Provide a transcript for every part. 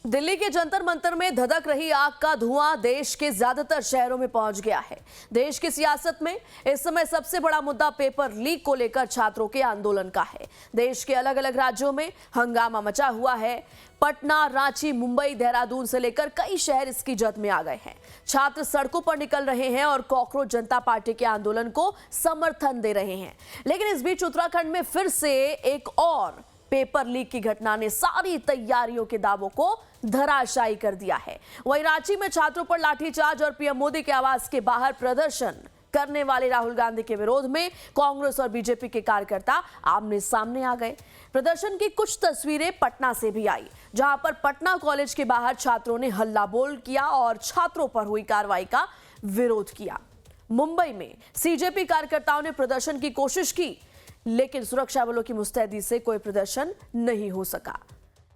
दिल्ली के जंतर मंतर में धधक रही आग का धुआं देश के ज्यादातर शहरों में पहुंच गया है। देश की सियासत में इस समय सबसे बड़ा मुद्दा पेपर लीक को लेकर छात्रों के आंदोलन का है। देश के अलग अलग राज्यों में हंगामा मचा हुआ है। पटना, रांची, मुंबई, देहरादून से लेकर कई शहर इसकी जद में आ गए हैं। छात्र सड़कों पर निकल रहे हैं और कॉकरोच जनता पार्टी के आंदोलन को समर्थन दे रहे हैं। लेकिन इस बीच उत्तराखंड में फिर से एक और पेपर लीक की घटना ने सारी तैयारियों के दावों को धराशायी कर दिया है। वहीं रांची में छात्रों पर लाठीचार्ज और पीएम मोदी के आवास के बाहर प्रदर्शन करने वाले राहुल गांधी के विरोध में कांग्रेस और बीजेपी के कार्यकर्ता आमने सामने आ गए। प्रदर्शन की कुछ तस्वीरें पटना से भी आई, जहां पर पटना कॉलेज के बाहर छात्रों ने हल्ला बोल किया और छात्रों पर हुई कार्रवाई का विरोध किया। मुंबई में सीजेपी कार्यकर्ताओं ने प्रदर्शन की कोशिश की, लेकिन सुरक्षा बलों की मुस्तैदी से कोई प्रदर्शन नहीं हो सका।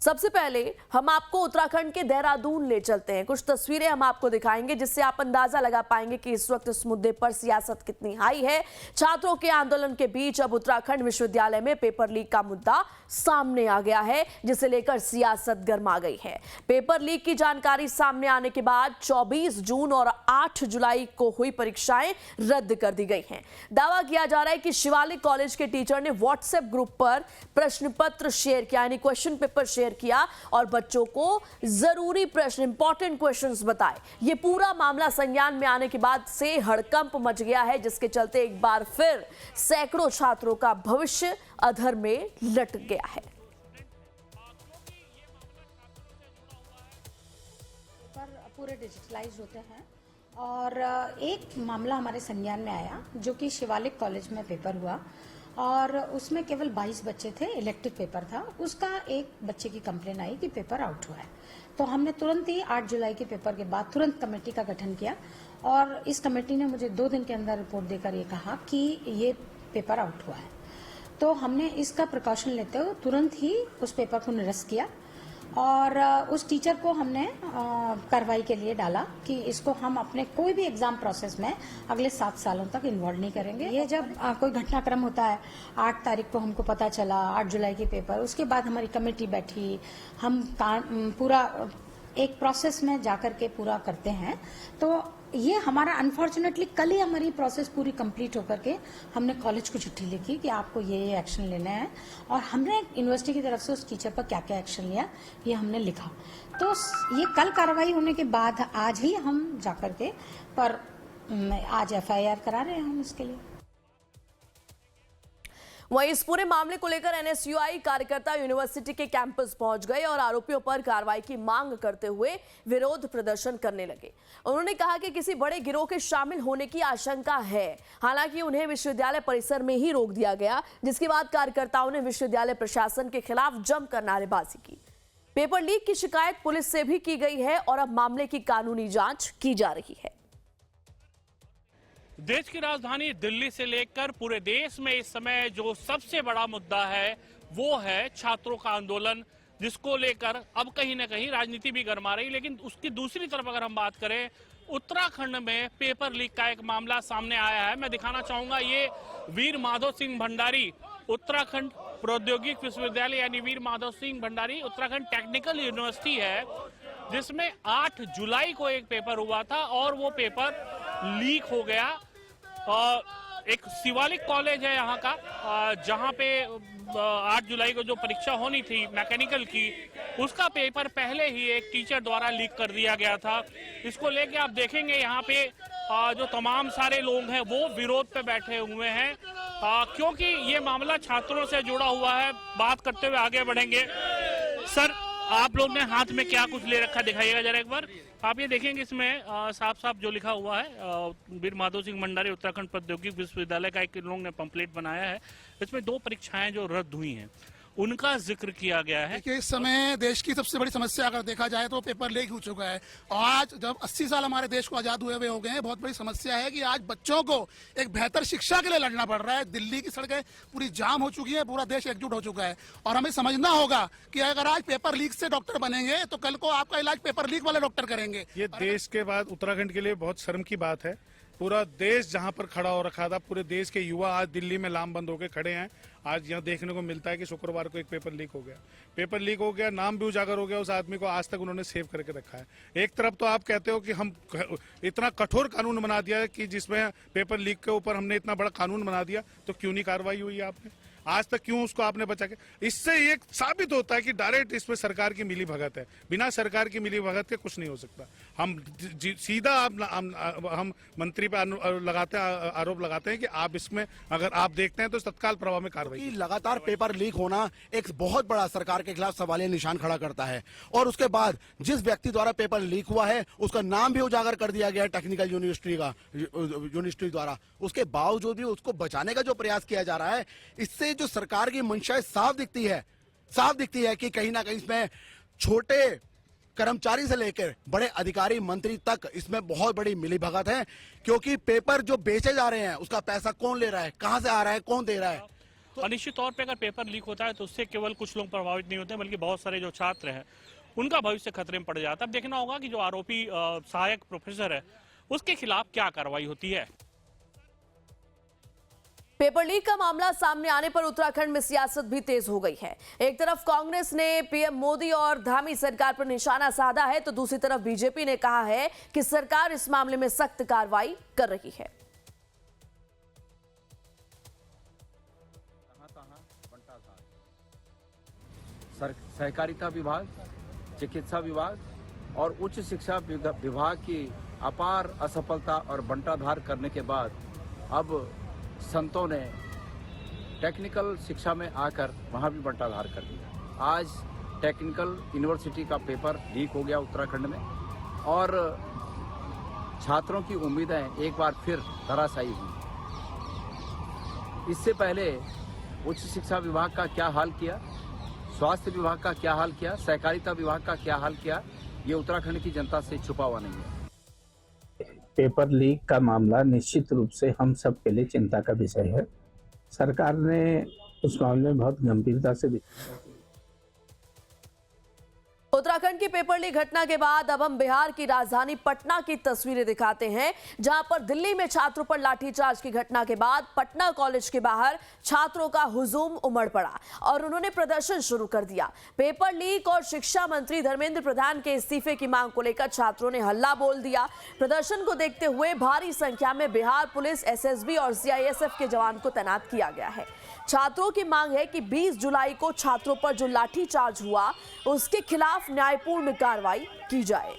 सबसे पहले हम आपको उत्तराखंड के देहरादून ले चलते हैं। कुछ तस्वीरें हम आपको दिखाएंगे जिससे आप अंदाजा लगा पाएंगे कि इस वक्त इस मुद्दे पर सियासत कितनी हाई है। छात्रों के आंदोलन के बीच अब उत्तराखंड विश्वविद्यालय में पेपर लीक का मुद्दा सामने आ गया है, जिसे लेकर सियासत गर्मा गई है। पेपर लीक की जानकारी सामने आने के बाद 24 जून और 8 जुलाई को हुई परीक्षाएं रद्द कर दी गई हैं। दावा किया जा रहा है कि शिवालिक कॉलेज के टीचर ने व्हाट्सएप ग्रुप पर प्रश्न पत्र शेयर किया, यानी क्वेश्चन पेपर शेयर किया और बच्चों को जरूरी प्रश्न, इंपॉर्टेंट क्वेश्चंस बताए। ये पूरा मामला संज्ञान में आने के बाद से हड़कंप मच गया है, जिसके चलते एक बार फिर सैकड़ों छात्रों का भविष्य अधर में लटक गया है। पूरे डिजिटलाइज होते हैं और एक मामला हमारे संज्ञान में आया जो कि शिवालिक कॉलेज में पेपर हुआ और उसमें केवल 22 बच्चे थे। इलेक्टिव पेपर था। उसका एक बच्चे की कंप्लेन आई कि पेपर आउट हुआ है। तो हमने तुरंत ही 8 जुलाई के पेपर के बाद तुरंत कमेटी का गठन किया और इस कमेटी ने मुझे 2 दिन के अंदर रिपोर्ट देकर ये कहा कि ये पेपर आउट हुआ है। तो हमने इसका प्रिकॉशन लेते हुए तुरंत ही उस पेपर को निरस्त किया और उस टीचर को हमने कार्रवाई के लिए डाला कि इसको हम अपने कोई भी एग्जाम प्रोसेस में अगले 7 सालों तक इन्वॉल्व नहीं करेंगे। ये जब कोई घटनाक्रम होता है, 8 तारीख को हमको पता चला 8 जुलाई के पेपर, उसके बाद हमारी कमेटी बैठी, हम पूरा एक प्रोसेस में जाकर के पूरा करते हैं। तो ये हमारा अनफॉर्चुनेटली कल ही हमारी प्रोसेस पूरी कंप्लीट होकर के हमने कॉलेज को चिट्ठी लिखी कि आपको ये एक्शन लेना है और हमने यूनिवर्सिटी की तरफ से उस टीचर पर क्या क्या एक्शन लिया ये हमने लिखा। तो ये कल कार्रवाई होने के बाद आज ही हम जाकर के पर आज FIR करा रहे हैं हम इसके लिए। वहीं इस पूरे मामले को लेकर NSUI कार्यकर्ता यूनिवर्सिटी के कैंपस पहुंच गए और आरोपियों पर कार्रवाई की मांग करते हुए विरोध प्रदर्शन करने लगे। उन्होंने कहा कि किसी बड़े गिरोह के शामिल होने की आशंका है। हालांकि उन्हें विश्वविद्यालय परिसर में ही रोक दिया गया, जिसके बाद कार्यकर्ताओं ने विश्वविद्यालय प्रशासन के खिलाफ जमकर नारेबाजी की। पेपर लीक की शिकायत पुलिस से भी की गई है और अब मामले की कानूनी जांच की जा रही है। देश की राजधानी दिल्ली से लेकर पूरे देश में इस समय जो सबसे बड़ा मुद्दा है वो है छात्रों का आंदोलन, जिसको लेकर अब कहीं ना कहीं राजनीति भी गर्मा रही। लेकिन उसकी दूसरी तरफ अगर हम बात करें, उत्तराखंड में पेपर लीक का एक मामला सामने आया है। मैं दिखाना चाहूंगा, ये वीर माधव सिंह भंडारी उत्तराखंड प्रौद्योगिक विश्वविद्यालय यानी वीर माधव सिंह भंडारी उत्तराखंड टेक्निकल यूनिवर्सिटी है, जिसमें 8 जुलाई को एक पेपर हुआ था और वो पेपर लीक हो गया। एक शिवालिक कॉलेज है यहाँ का, जहाँ पे 8 जुलाई को जो परीक्षा होनी थी मैकेनिकल की, उसका पेपर पहले ही एक टीचर द्वारा लीक कर दिया गया था। इसको लेके आप देखेंगे यहाँ पे जो तमाम सारे लोग हैं वो विरोध पे बैठे हुए हैं, क्योंकि ये मामला छात्रों से जुड़ा हुआ है। बात करते हुए आगे बढ़ेंगे। सर, आप लोग ने हाथ में क्या कुछ ले रखा, दिखाइएगा जरा एक बार। आप ये देखेंगे इसमें साफ साफ जो लिखा हुआ है, वीर माधव सिंह भंडारी उत्तराखंड प्रौद्योगिक विश्वविद्यालय का एक लोग ने पंपलेट बनाया है। इसमें 2 परीक्षाएं जो रद्द हुई हैं उनका जिक्र किया गया है। कि इस समय देश की सबसे बड़ी समस्या अगर देखा जाए तो पेपर लीक हो चुका है और आज जब 80 साल हमारे देश को आजाद हुए हो गए हैं, बहुत बड़ी समस्या है कि आज बच्चों को एक बेहतर शिक्षा के लिए लड़ना पड़ रहा है। दिल्ली की सड़कें पूरी जाम हो चुकी है, पूरा देश एकजुट हो चुका है और हमें समझना होगा कि अगर आज पेपर लीक से डॉक्टर बनेंगे तो कल को आपका इलाज पेपर लीक वाले डॉक्टर करेंगे। ये देश के बाद उत्तराखंड के लिए बहुत शर्म की बात है। पूरा देश जहां पर खड़ा हो रखा था, पूरे देश के युवा आज दिल्ली में लामबंद होकर खड़े हैं। आज यहाँ देखने को मिलता है कि शुक्रवार को एक पेपर लीक हो गया, नाम भी उजागर हो गया उस आदमी को, आज तक उन्होंने सेव करके रखा है। एक तरफ तो आप कहते हो कि हम इतना कठोर कानून बना दिया है कि जिसमें पेपर लीक के ऊपर हमने इतना बड़ा कानून बना दिया, तो क्यों नहीं कार्रवाई हुई है आपने आज तक, क्यों उसको आपने बचा के? इससे ये साबित होता है कि डायरेक्ट इसमें सरकार की मिली भगत है। बिना सरकार की मिली भगत के कुछ नहीं हो सकता। हम सीधा हम मंत्री पे आरोप लगाते हैं कि आप इसमें अगर आप देखते हैं तो तत्काल प्रभाव में कार्रवाई। लगातार पेपर लीक होना एक बहुत बड़ा सरकार के खिलाफ सवालिया निशान खड़ा करता है, और उसके बाद जिस व्यक्ति द्वारा पेपर लीक हुआ है उसका नाम भी उजागर कर दिया गया है टेक्निकल यूनिवर्सिटी द्वारा, उसके बावजूद भी उसको बचाने का जो प्रयास किया जा रहा है, इससे जो सरकार की मंशा साफ दिखती है कि कहीं ना कहीं इसमें छोटे कर्मचारी से लेकर बड़े अधिकारी मंत्री तक इसमें बहुत बड़ी मिलीभगत है। क्योंकि पेपर जो बेचे जा रहे हैं उसका पैसा कौन ले रहा है, कहां से आ रहा है, कौन दे रहा है? और निश्चित तौर पे अगर पेपर लीक होता है तो उससे केवल कुछ लोग प्रभावित नहीं होते, बल्कि बहुत सारे जो छात्र हैं उनका भविष्य खतरे में पड़ जाता है। अब देखना होगा कि जो आरोपी सहायक प्रोफेसर है उसके खिलाफ क्या कार्रवाई होती है। पेपर लीक का मामला सामने आने पर उत्तराखंड में सियासत भी तेज हो गई है। एक तरफ कांग्रेस ने पीएम मोदी और धामी सरकार पर निशाना साधा है, तो दूसरी तरफ बीजेपी ने कहा है कि सरकार इस मामले में सख्त कार्रवाई कर रही है। सहकारिता विभाग, चिकित्सा विभाग और उच्च शिक्षा विभाग की अपार असफलता और बंटाधार करने के बाद अब संतों ने टेक्निकल शिक्षा में आकर वहां भी बंटाधार कर दिया। आज टेक्निकल यूनिवर्सिटी का पेपर लीक हो गया उत्तराखंड में, और छात्रों की उम्मीदें एक बार फिर धराशायी हुई। इससे पहले उच्च शिक्षा विभाग का क्या हाल किया, स्वास्थ्य विभाग का क्या हाल किया, सहकारिता विभाग का क्या हाल किया, ये उत्तराखंड की जनता से छुपा हुआ नहीं है। पेपर लीक का मामला निश्चित रूप से हम सब के लिए चिंता का विषय है। सरकार ने उस मामले में बहुत गंभीरता से उत्तराखंड की पेपर लीक घटना के बाद अब हम बिहार की राजधानी पटना की तस्वीरें दिखाते हैं, जहां पर दिल्ली में छात्रों पर लाठीचार्ज की घटना के बाद पटना कॉलेज के बाहर छात्रों का हुजूम उमड़ पड़ा और उन्होंने प्रदर्शन शुरू कर दिया। पेपर लीक और शिक्षा मंत्री धर्मेंद्र प्रधान के इस्तीफे की मांग को लेकर छात्रों ने हल्ला बोल दिया। प्रदर्शन को देखते हुए भारी संख्या में बिहार पुलिस, एसएसबी और सीआईएसएफ के जवान को तैनात किया गया है। छात्रों की मांग है कि 20 जुलाई को छात्रों पर जो लाठीचार्ज हुआ उसके खिलाफ न्यायपूर्ण कार्रवाई की जाए।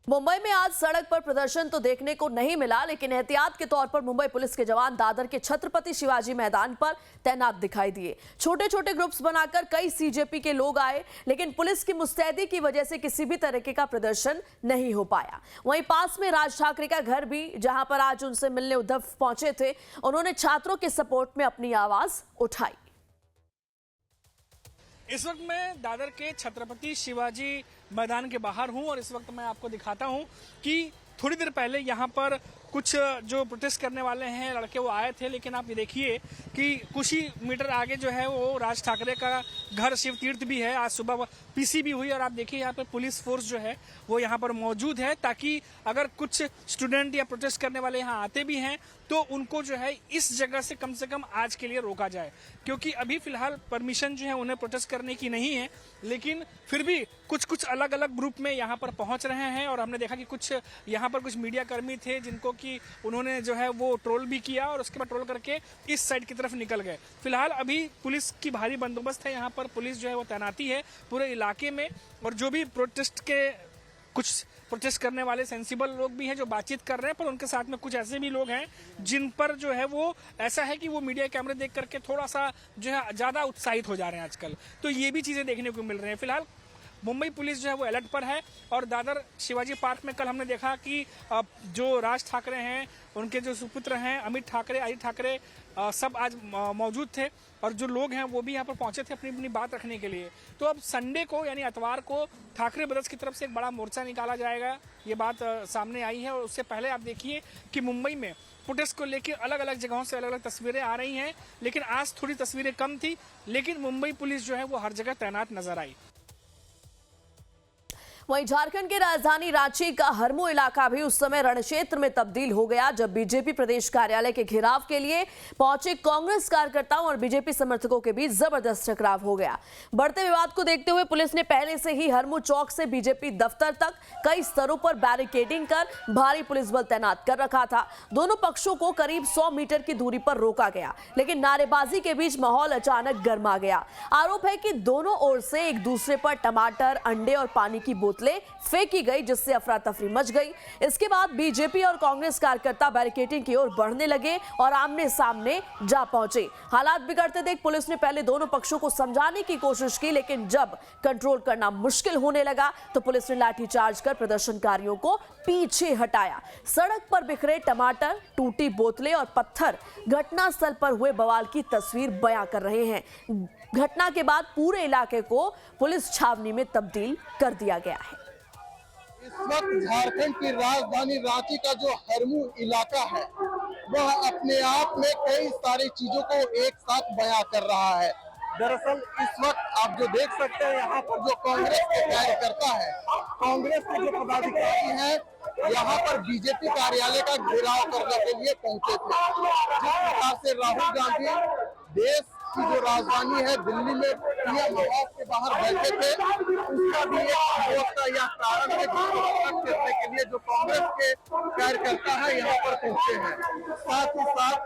मुंबई में आज सड़क पर प्रदर्शन तो देखने को नहीं मिला, लेकिन एहतियात के तौर पर मुंबई पुलिस के जवान दादर के छत्रपति शिवाजी मैदान पर तैनात दिखाई दिए। छोटे छोटे ग्रुप्स बनाकर कई सीजेपी के लोग आए, लेकिन पुलिस की मुस्तैदी की वजह से किसी भी तरीके का प्रदर्शन नहीं हो पाया। वहीं पास में राज ठाकरे का घर भी, जहां पर आज उनसे मिलने उद्धव पहुंचे थे, उन्होंने छात्रों के सपोर्ट में अपनी आवाज उठाई। इस वक्त मैं दादर के छत्रपति शिवाजी मैदान के बाहर हूं और इस वक्त मैं आपको दिखाता हूं कि थोड़ी देर पहले यहां पर कुछ जो प्रोटेस्ट करने वाले हैं लड़के वो आए थे, लेकिन आप ये देखिए कि कुछ ही मीटर आगे जो है वो राज ठाकरे का घर शिव तीर्थ भी है। आज सुबह पीसी भी हुई और आप देखिए यहाँ पर पुलिस फोर्स जो है वो यहाँ पर मौजूद है, ताकि अगर कुछ स्टूडेंट या प्रोटेस्ट करने वाले यहाँ आते भी हैं तो उनको जो है इस जगह से कम आज के लिए रोका जाए, क्योंकि अभी फिलहाल परमिशन जो है उन्हें प्रोटेस्ट करने की नहीं है, लेकिन फिर भी कुछ अलग अलग ग्रुप में यहाँ पर पहुंच रहे हैं। और हमने देखा कि कुछ यहाँ पर कुछ मीडिया कर्मी थे जिनको कि उन्होंने जो है वो ट्रोल भी किया और उसके बाद ट्रोल करके इस साइड की तरफ निकल गए। फिलहाल अभी पुलिस की भारी बंदोबस्त है, यहाँ पर पुलिस जो है वो तैनाती है पूरे इलाके में, और जो भी कुछ प्रोटेस्ट करने वाले सेंसिबल लोग भी हैं जो बातचीत कर रहे हैं, पर उनके साथ में कुछ ऐसे भी लोग हैं जिन पर जो है वो ऐसा है कि वो मीडिया कैमरे देख करके थोड़ा सा जो है ज़्यादा उत्साहित हो जा रहे हैं आजकल। तो ये भी चीज़ें देखने को मिल रही हैं। फिलहाल मुंबई पुलिस जो है वो अलर्ट पर है। और दादर शिवाजी पार्क में कल हमने देखा कि जो राज ठाकरे हैं, उनके जो सुपुत्र हैं अमित ठाकरे, आदित्य ठाकरे, सब आज मौजूद थे और जो लोग हैं वो भी यहाँ पर पहुंचे थे अपनी अपनी बात रखने के लिए। तो अब संडे को यानी इतवार को ठाकरे ब्रदर्स की तरफ से एक बड़ा मोर्चा निकाला जाएगा, ये बात सामने आई है। और उससे पहले आप देखिए कि मुंबई में प्रोटेस्ट को लेकर अलग अलग जगहों से अलग अलग तस्वीरें आ रही हैं, लेकिन आज थोड़ी तस्वीरें कम थी, लेकिन मुंबई पुलिस जो है वो हर जगह तैनात नजर आई। वहीं झारखंड की राजधानी रांची का हरमू इलाका भी उस समय रणक्षेत्र में तब्दील हो गया जब बीजेपी प्रदेश कार्यालय के घेराव के लिए पहुंचे कांग्रेस कार्यकर्ताओं और बीजेपी समर्थकों के बीच जबरदस्त टकराव हो गया। बढ़ते विवाद को देखते हुए पुलिस ने पहले से ही हरमू चौक से बीजेपी दफ्तर तक कई स्तरों पर बैरिकेडिंग कर भारी पुलिस बल तैनात कर रखा था। दोनों पक्षों को करीब 100 मीटर की दूरी पर रोका गया, लेकिन नारेबाजी के बीच माहौल अचानक गर्मा गया। आरोप है कि दोनों ओर से एक दूसरे पर टमाटर, अंडे और पानी की बोतलें फेंकी गई, जिससे अफरा तफरी मच गई। इसके बाद बीजेपी और कांग्रेस कार्यकर्ता बैरिकेडिंग की ओर बढ़ने लगे और आमने सामने जा पहुंचे। हालात बिगड़ते देख पुलिस ने पहले दोनों पक्षों को समझाने की कोशिश की, लेकिन जब कंट्रोल करना मुश्किल होने लगा तो पुलिस ने लाठीचार्ज कर प्रदर्शनकारियों को पीछे हटाया। सड़क पर बिखरे टमाटर, टूटी बोतलें और पत्थर घटनास्थल पर हुए बवाल की तस्वीर बयां कर रहे हैं। घटना के बाद पूरे इलाके को पुलिस छावनी में तब्दील कर दिया गया है। इस वक्त झारखंड की राजधानी रांची का जो हरमू इलाका है वह अपने आप में कई सारी चीजों को एक साथ बयां कर रहा है। दरअसल इस वक्त आप जो देख सकते हैं यहाँ पर जो कांग्रेस के कार्यकर्ता है, कांग्रेस के जो पदाधिकारी हैं, यहाँ पर बीजेपी कार्यालय का घेराव करने के लिए पहुंचे थे। जिस प्रकार से राहुल गांधी देश की जो राजधानी है दिल्ली में पीएम आवास के बाहर बैठे थे, उसका भी एक संभवतः यह कारण है जिसको करने के लिए जो कांग्रेस के कार्यकर्ता है यहाँ पर पहुंचे हैं। साथ ही साथ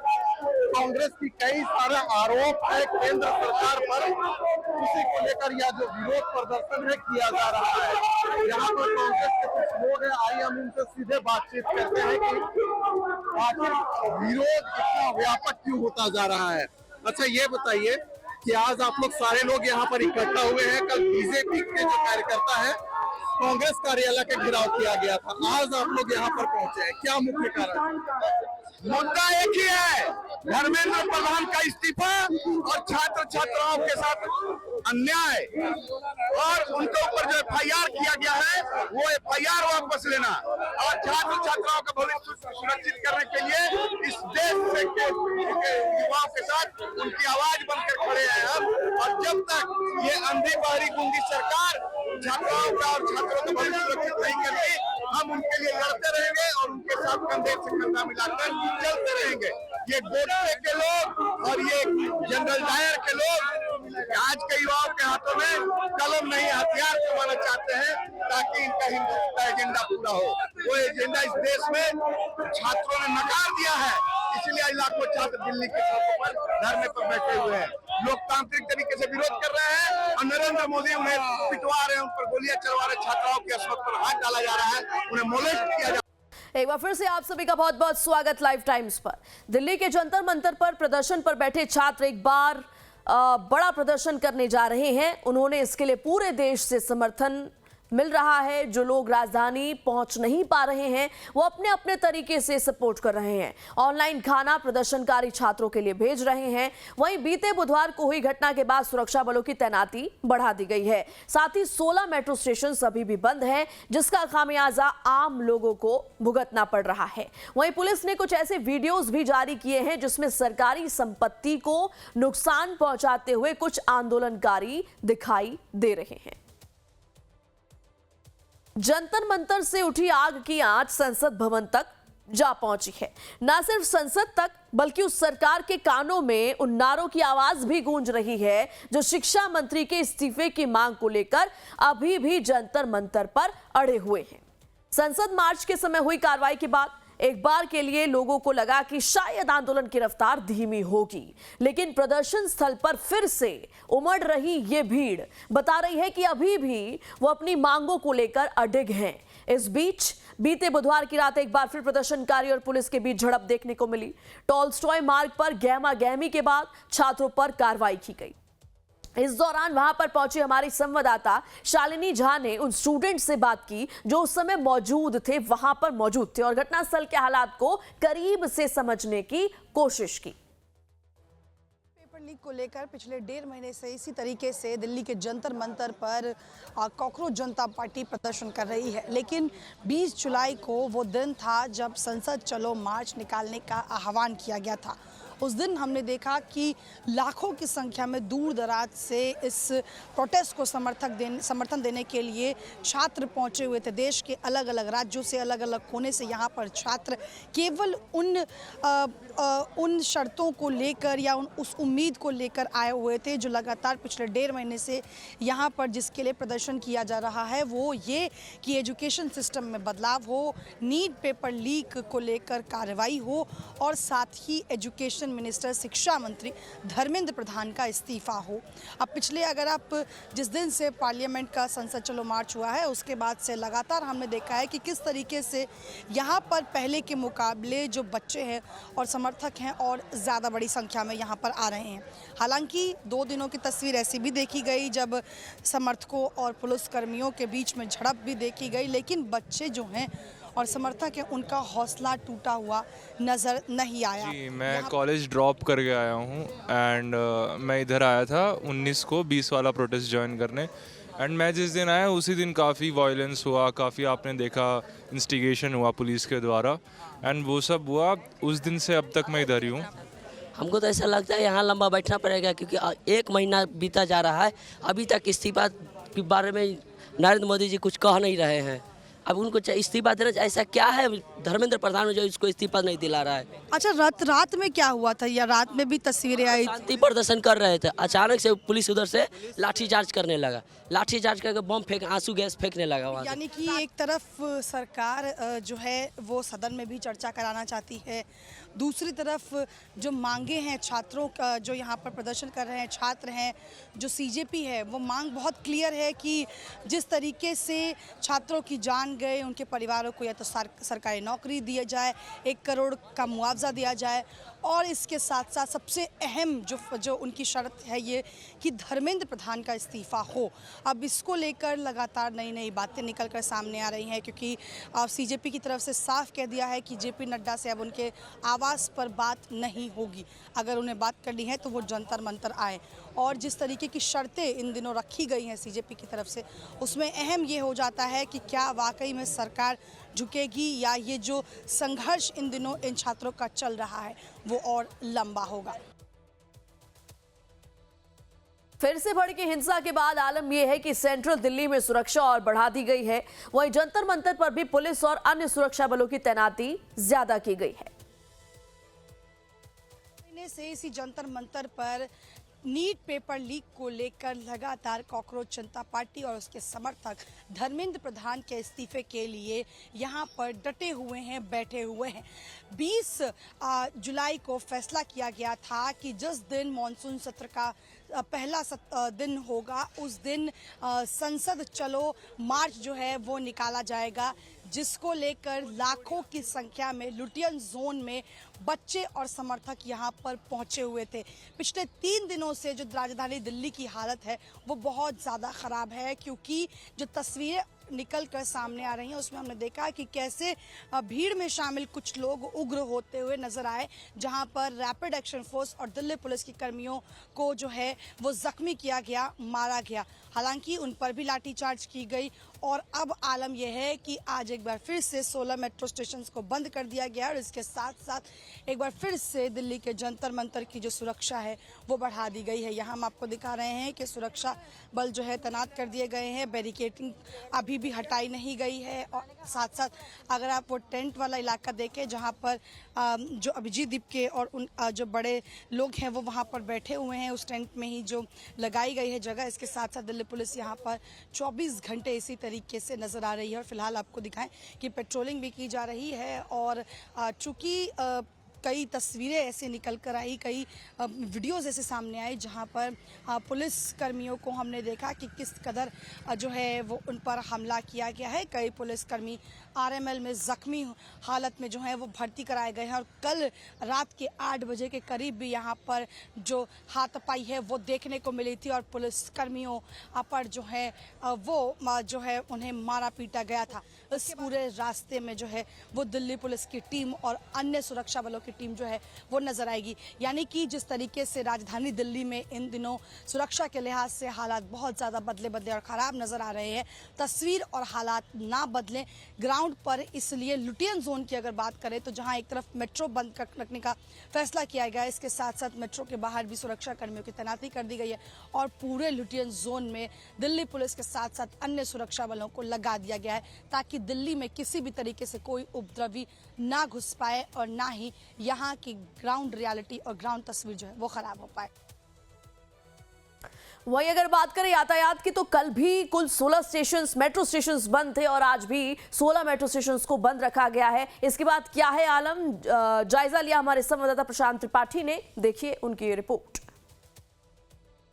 कांग्रेस की कई सारे आरोप है केंद्र सरकार पर, उसी को लेकर यह जो विरोध प्रदर्शन है किया जा रहा है। यहाँ पर कांग्रेस के कुछ लोग हैं, आइए हम उनसे सीधे बातचीत करते हैं कि आखिर विरोध इतना व्यापक क्यों होता जा रहा है। अच्छा ये बताइए कि आज आप लोग सारे लोग यहाँ पर इकट्ठा हुए हैं, कल बीजेपी के जो कार्यकर्ता है कांग्रेस कार्यालय का घेराव किया गया था, आज आप लोग यहाँ पर पहुंचे हैं, क्या मुख्य कारण? मुद्दा एक ही है, धर्मेंद्र प्रधान का इस्तीफा और छात्र छात्राओं के साथ अन्याय और उनके ऊपर जो FIR किया गया है वो FIR वापस लेना और छात्र छात्राओं का भविष्य सुरक्षित करने के लिए इस देश के युवाओं के साथ उनकी आवाज बनकर खड़े हैं हम। और जब तक ये अंधी बहरी गूंगी सरकार छात्राओं का और छात्रों का भविष्य सुरक्षित नहीं करती, हम उनके लिए लड़ते रहेंगे और उनके साथ कंधे से कंधा मिलाकर चलते रहेंगे। ये गोडसे के लोग और ये जनरल डायर के लोग आज के युवाओं के हाथों में कलम नहीं हथियार कमाना चाहते हैं ताकि इनका हिंदुत्व का एजेंडा पूरा हो। वो एजेंडा इस देश में छात्रों ने नकार दिया है, इसलिए लाखों छात्र दिल्ली के सड़कों पर धरने पर बैठे हुए हैं, लोकतांत्रिक तरीके से विरोध कर रहे हैं और नरेंद्र मोदी उन्हें पिटवा रहे हैं, उन पर गोलियां चलवा रहे, छात्राओं के अस्पताल पर हाथ डाला जा रहा है, उन्हें मोलेस्ट किया जा। एक बार फिर से आप सभी का बहुत बहुत स्वागत लाइव टाइम्स पर। दिल्ली के जंतर मंतर पर प्रदर्शन पर बैठे छात्र एक बार बड़ा प्रदर्शन करने जा रहे हैं। उन्होंने इसके लिए पूरे देश से समर्थन मिल रहा है। जो लोग राजधानी पहुंच नहीं पा रहे हैं वो अपने अपने तरीके से सपोर्ट कर रहे हैं। ऑनलाइन खाना प्रदर्शनकारी छात्रों के लिए भेज रहे हैं। वहीं बीते बुधवार को हुई घटना के बाद सुरक्षा बलों की तैनाती बढ़ा दी गई है। साथ ही 16 मेट्रो स्टेशन अभी भी बंद हैं, जिसका खामियाजा आम लोगों को भुगतना पड़ रहा है। वहीं पुलिस ने कुछ ऐसे वीडियोस भी जारी किए हैं जिसमें सरकारी संपत्ति को नुकसान पहुंचाते हुए कुछ आंदोलनकारी दिखाई दे रहे हैं। जंतर मंतर से उठी आग की आंच संसद भवन तक जा पहुंची है। न सिर्फ संसद तक बल्कि उस सरकार के कानों में उन नारों की आवाज भी गूंज रही है जो शिक्षा मंत्री के इस्तीफे की मांग को लेकर अभी भी जंतर मंतर पर अड़े हुए हैं। संसद मार्च के समय हुई कार्रवाई के बाद एक बार के लिए लोगों को लगा कि शायद आंदोलन की रफ्तार धीमी होगी, लेकिन प्रदर्शन स्थल पर फिर से उमड़ रही ये भीड़ बता रही है कि अभी भी वो अपनी मांगों को लेकर अडिग हैं। इस बीच बीते बुधवार की रात एक बार फिर प्रदर्शनकारी और पुलिस के बीच झड़प देखने को मिली। टॉलस्टॉय मार्ग पर गहमा गहमी के बाद छात्रों पर कार्रवाई की गई। इस दौरान वहां पर पहुंची हमारी संवाददाता शालिनी झा ने उन स्टूडेंट से बात की जो उस समय मौजूद थे, वहां पर मौजूद थे और घटनास्थल के हालात को करीब से समझने की कोशिश की। पेपर लीक को लेकर पिछले 1.5 महीने से इसी तरीके से दिल्ली के जंतर मंतर पर कॉकरोच जनता पार्टी प्रदर्शन कर रही है, लेकिन 20 जुलाई को वो दिन था जब संसद चलो मार्च निकालने का आह्वान किया गया था। उस दिन हमने देखा कि लाखों की संख्या में दूर दराज से इस प्रोटेस्ट को समर्थन देने के लिए छात्र पहुंचे हुए थे। देश के अलग अलग राज्यों से, अलग अलग कोने से यहाँ पर छात्र केवल उन शर्तों को लेकर या उस उम्मीद को लेकर आए हुए थे जो लगातार पिछले 1.5 महीने से यहाँ पर जिसके लिए प्रदर्शन किया जा रहा है, वो ये कि एजुकेशन सिस्टम में बदलाव हो, नीट पेपर लीक को लेकर कार्रवाई हो और साथ ही एजुकेशन मिनिस्टर, शिक्षा मंत्री धर्मेंद्र प्रधान का इस्तीफा हो। अब पिछले अगर आप जिस दिन से पार्लियामेंट का संसद चलो मार्च हुआ है उसके बाद से लगातार हमने देखा है कि किस तरीके से यहाँ पर पहले के मुकाबले जो बच्चे हैं और समर्थक हैं और ज़्यादा बड़ी संख्या में यहाँ पर आ रहे हैं। हालांकि 2 दिनों की तस्वीर ऐसी भी देखी गई जब समर्थकों और पुलिसकर्मियों के बीच में झड़प भी देखी गई, लेकिन बच्चे जो हैं और समर्थक है उनका हौसला टूटा हुआ नज़र नहीं आया। जी, मैं कॉलेज ड्रॉप करके आया हूँ एंड मैं इधर आया था 19 को 20 वाला प्रोटेस्ट ज्वाइन करने एंड मैं जिस दिन आया उसी दिन काफ़ी वायलेंस हुआ, काफ़ी आपने देखा इंस्टिगेशन हुआ पुलिस के द्वारा एंड वो सब हुआ। उस दिन से अब तक मैं इधर ही हूँ। हमको तो ऐसा लगता है यहाँ लंबा बैठना पड़ेगा क्योंकि 1 महीना बीता जा रहा है, अभी तक इस्तीफा के बारे में नरेंद्र मोदी जी कुछ कह नहीं रहे हैं। अब उनको इस्तीफा देना, ऐसा क्या है धर्मेंद्र प्रधान जो इसको इस्तीफा नहीं दिला रहा है? अच्छा, रात में क्या हुआ था या रात में भी तस्वीरें आई? शांति प्रदर्शन कर रहे थे, अचानक से पुलिस उधर से लाठीचार्ज करने लगा, लाठीचार्ज करके बम फेंक, आंसू गैस फेंकने लगा वहाँ। यानी कि एक तरफ सरकार जो है वो सदन में भी चर्चा कराना चाहती है, दूसरी तरफ जो मांगे हैं छात्रों का, जो यहाँ पर प्रदर्शन कर रहे हैं छात्र हैं, जो सीजेपी है, वो मांग बहुत क्लियर है कि जिस तरीके से छात्रों की जान गए, उनके परिवारों को या तो सरकारी नौकरी दिया जाए, 1 करोड़ का मुआवजा दिया जाए और इसके साथ साथ सबसे अहम जो उनकी शर्त है ये कि धर्मेंद्र प्रधान का इस्तीफा हो। अब इसको लेकर लगातार नई नई बातें निकल कर सामने आ रही हैं क्योंकि सीजेपी की तरफ से साफ कह दिया है कि जेपी नड्डा से अब उनके आवास पर बात नहीं होगी। अगर उन्हें बात करनी है तो वो जंतर मंतर आए और जिस तरीके की शर्तें इन दिनों रखी गई हैं सीजेपी की तरफ से, उसमें अहम ये हो जाता है कि क्या वाकई में सरकार झुकेगी या ये जो संघर्ष इन दिनों इन छात्रों का चल रहा है वो और लंबा होगा। फिर से भड़की हिंसा के बाद आलम यह है कि सेंट्रल दिल्ली में सुरक्षा और बढ़ा दी गई है, वहीं जंतर मंतर पर भी पुलिस और अन्य सुरक्षा बलों की तैनाती ज्यादा की गई है। से इसी जंतर मंतर पर नीट पेपर लीक को लेकर लगातार कॉकरोच जनता पार्टी और उसके समर्थक धर्मेंद्र प्रधान के इस्तीफे के लिए यहाँ पर डटे हुए हैं, बैठे हुए हैं। 20 जुलाई को फैसला किया गया था कि जिस दिन मॉनसून सत्र का पहला दिन होगा उस दिन संसद चलो मार्च जो है वो निकाला जाएगा, जिसको लेकर लाखों की संख्या में लुटियन जोन में बच्चे और समर्थक यहाँ पर पहुँचे हुए थे। पिछले 3 दिनों से जो राजधानी दिल्ली की हालत है वो बहुत ज़्यादा ख़राब है क्योंकि जो तस्वीरें निकल कर सामने आ रही हैं उसमें हमने देखा कि कैसे भीड़ में शामिल कुछ लोग उग्र होते हुए नजर आए, जहां पर रैपिड एक्शन फोर्स और दिल्ली पुलिस के कर्मियों को जो है वो जख्मी किया गया, मारा गया। हालांकि उन पर भी लाठीचार्ज की गई और अब आलम यह है कि आज एक बार फिर से 16 मेट्रो स्टेशन को बंद कर दिया गया और इसके साथ साथ एक बार फिर से दिल्ली के जंतर मंतर की जो सुरक्षा है वो बढ़ा दी गई है। यहाँ हम आपको दिखा रहे हैं कि सुरक्षा बल जो है तैनात कर दिए गए हैं, बैरिकेडिंग अभी भी हटाई नहीं गई है और साथ साथ अगर आप वो टेंट वाला इलाका देखें जहाँ पर जो अभिजीत दीप के और उन जो बड़े लोग हैं वो वहाँ पर बैठे हुए हैं, उस टेंट में ही जो लगाई गई है जगह, इसके साथ साथ दिल्ली पुलिस यहाँ पर 24 घंटे इसी तरीके से नज़र आ रही है। और फिलहाल आपको दिखाएं कि पेट्रोलिंग भी की जा रही है और चूँकि कई तस्वीरें ऐसे निकल कर आई, कई वीडियोज़ ऐसे सामने आए जहां पर पुलिस कर्मियों को हमने देखा कि किस कदर जो है वो उन पर हमला किया गया है। कई पुलिसकर्मी आरएमएल में ज़ख्मी हालत में जो है वो भर्ती कराए गए हैं और कल रात के 8 बजे के करीब भी यहाँ पर जो हाथापाई है वो देखने को मिली थी और पुलिसकर्मियों पर जो है वो जो है उन्हें मारा पीटा गया था। इस पूरे रास्ते में जो है वो दिल्ली पुलिस की टीम और अन्य सुरक्षा बलों की टीम जो है वो नजर आएगी। यानी कि जिस तरीके से राजधानी दिल्ली में इन दिनों सुरक्षा के लिहाज से हालात बहुत ज़्यादा बदले और ख़राब नज़र आ रहे हैं, तस्वीर और हालात ना बदलें ग्राउंड पर। इसलिए लुटियन जोन की अगर बात करें तो जहां एक तरफ मेट्रो बंद रखने का फैसला किया गया है, इसके साथ साथ मेट्रो के बाहर भी सुरक्षा कर्मियों की तैनाती कर दी गई है और पूरे लुटियन जोन में दिल्ली पुलिस के साथ साथ अन्य सुरक्षा बलों को लगा दिया गया है ताकि दिल्ली में किसी भी तरीके से कोई उपद्रवी ना घुस पाए और ना ही यहाँ की ग्राउंड रियलिटी और ग्राउंड तस्वीर जो है वो खराब हो पाए। वहीं अगर बात करें यातायात की तो कल भी कुल 16 स्टेशन मेट्रो स्टेशन बंद थे और आज भी 16 मेट्रो स्टेशन को बंद रखा गया है। इसके बाद क्या है आलम, जायजा लिया हमारे संवाददाता प्रशांत त्रिपाठी ने, देखिए उनकी रिपोर्ट।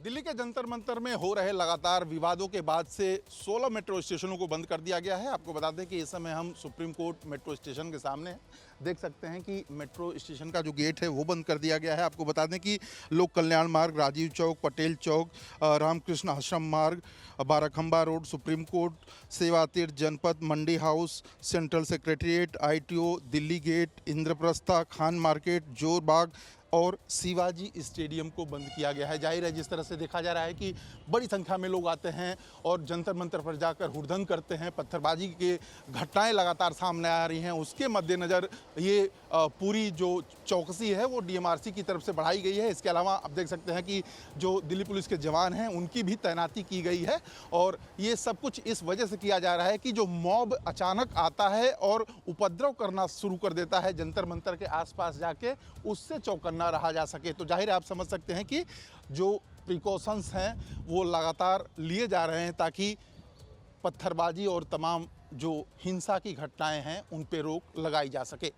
दिल्ली के जंतर मंतर में हो रहे लगातार विवादों के बाद से 16 मेट्रो स्टेशनों को बंद कर दिया गया है। आपको बता दें कि इस समय हम सुप्रीम कोर्ट मेट्रो स्टेशन के सामने हैं। देख सकते हैं कि मेट्रो स्टेशन का जो गेट है वो बंद कर दिया गया है। आपको बता दें कि लोक कल्याण मार्ग, राजीव चौक, पटेल चौक, रामकृष्ण आश्रम मार्ग, बाराखंबा रोड, सुप्रीम कोर्ट, सेवा तीर्थ जनपद, Mandi house, central secretariat, ITO, Delhi gate, Indraprastha, Khan market, Jor Bagh और शिवाजी स्टेडियम को बंद किया गया है। जाहिर है जिस तरह से देखा जा रहा है कि बड़ी संख्या में लोग आते हैं और जंतर मंतर पर जाकर हुड़दंग करते हैं, पत्थरबाजी के घटनाएं लगातार सामने आ रही हैं, उसके मद्देनज़र ये पूरी जो चौकसी है वो DMRC की तरफ से बढ़ाई गई है। इसके अलावा आप देख सकते हैं कि जो दिल्ली पुलिस के जवान हैं उनकी भी तैनाती की गई है और ये सब कुछ इस वजह से किया जा रहा है कि जो मॉब अचानक आता है और उपद्रव करना शुरू कर देता है जंतर मंतर के आसपास जाके, उससे चौकन्ना रहा जा सके। तो जाहिर है आप समझ सकते हैं कि जो प्रिकॉशंस हैं वो लगातार लिए जा रहे हैं ताकि पत्थरबाजी और तमाम जो हिंसा की घटनाएं हैं उन पे रोक लगाई जा सके।